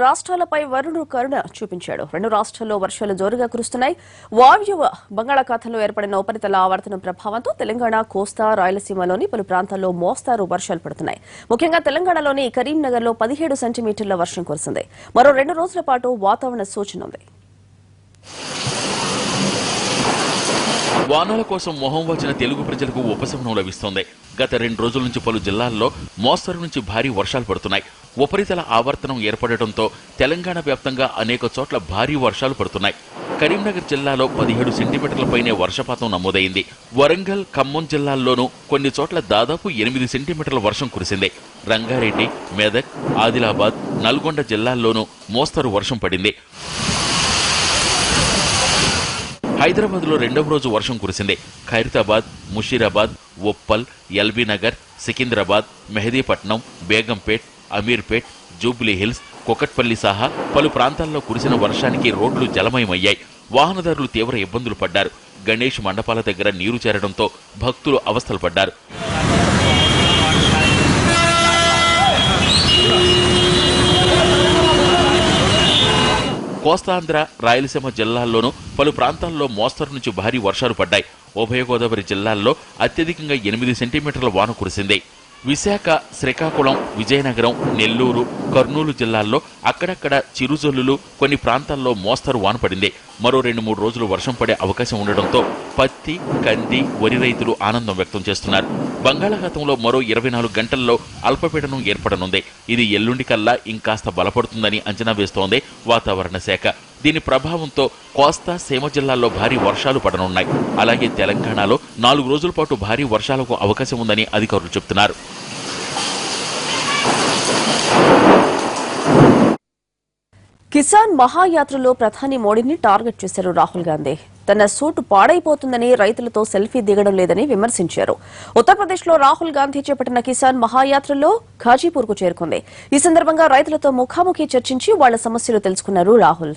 రాష్ట్రాలపై వరుణుడు కరుణ చూపించాడు. రెండు రాష్ట్రాల్లో వర్షాలు జోరుగా కురుస్తున్నాయి. వాయువ్య బంగాళాఖాతంలో ఏర్పడిన ఉపరితల ఆవర్తనం ప్రభావంతో తెలంగాణ, కోస్తా, రాయలసీమలోని పలు ప్రాంతాల్లో మోస్తారు వర్షాలు పడుతున్నాయి. ముఖ్యంగా తెలంగాణలోని కరీంనగర్లో 17 సెంటీమీటర్ల వర్షం కురిసింది. మరో 2 రోజుల పాటు వాతావరణ సూచన ఉంది. వానాల కోసం మొహం వచ్చిన తెలుగు ప్రజలకు ఉపశమనం లభిస్తోంది. గత 2 రోజుల నుంచి పలు జిల్లాల్లో మోస్తరు నుంచి భారీ వర్షాలు పడుతున్నాయి. ఉపరితల ఆవర్తనం ఏర్పడటంతో తెలంగాణ వ్యాప్తంగా అనేక చోట్ల భారీ వర్షాలు పడుతున్నాయి. కరీంనగర్ జిల్లాలో 17 సెంటీమీటర్లపైనే వర్షపాతం నమోదైంది. వరంగల్, ఖమ్మం జిల్లాల్లోనూ కొన్ని చోట్ల దాదాపు 8 సెంటీమీటర్ల వర్షం కురిసింది. రంగారెడ్డి, మెదక్, ఆదిలాబాద్, నల్గొండ జిల్లాల్లోనూ మోస్తరు వర్షం పడింది. హైదరాబాద్ లో 2వ రోజు వర్షం కురిసింది. ఖైరతాబాద్, ముషీరాబాద్, ఉప్పల్, ఎల్బీనగర్, సికింద్రాబాద్, మెహదీపట్నం, బేగంపేట్, అమీర్పేట్, జూబ్లీహిల్స్, కుకట్పల్లి సహా పలు ప్రాంతాల్లో కురిసిన వర్షానికి రోడ్లు జలమయమయ్యాయి. వాహనదారులు తీవ్ర ఇబ్బందులు పడ్డారు. గణేష్ మండపాల దగ్గర నీరు చేరడంతో భక్తులు అవస్థలు పడ్డారు. కోస్తాంధ్ర, రాయలసీమ జిల్లాల్లోనూ పలు ప్రాంతాల్లో మోస్తరు నుంచి భారీ వర్షాలు పడ్డాయి. ఉభయ గోదావరి జిల్లాల్లో అత్యధికంగా 8 సెంటీమీటర్ల వాన కురిసింది. విశాఖ, శ్రీకాకుళం, విజయనగరం, నెల్లూరు, కర్నూలు జిల్లాల్లో అక్కడక్కడ చిరుజల్లులు, కొన్ని ప్రాంతాల్లో మోస్తరు వాన పడింది. మరో 2-3 రోజులు వర్షం పడే అవకాశం ఉండడంతో పత్తి, కంది, వరి రైతులు ఆనందం వ్యక్తం చేస్తున్నారు. బంగాళాఖాతంలో మరో 24 గంటల్లో అల్పపీడనం ఏర్పడనుంది. ఇది ఎల్లుండి కల్లా ఇంకాస్త బలపడుతుందని అంచనా వేస్తోంది వాతావరణ శాఖ. దీని ప్రభావంతో కోస్తా, సీమ జిల్లాల్లో భారీ వర్షాలు పడనున్నాయి. అలాగే తెలంగాణలో 4 రోజుల పాటు భారీ వర్షాలకు అవకాశం ఉందని అధికారులు చెబుతున్నారు. కిసాన్ మహాయాత్రలో ప్రధాని మోడీని టార్గెట్ చేశారు రాహుల్ గాంధీ. తన సూటు పాడైపోతుందని, రైతులతో సెల్ఫీ దిగడం లేదని విమర్శించారు. ఉత్తరప్రదేశ్లో రాహుల్ గాంధీ చేపట్టిన కిసాన్ మహాయాత్రలో ఘాజీపూర్కు చేరుకుంది. ఈ సందర్భంగా రైతులతో ముఖాముఖి చర్చించి వాళ్ల సమస్యలు తెలుసుకున్నారు రాహుల్.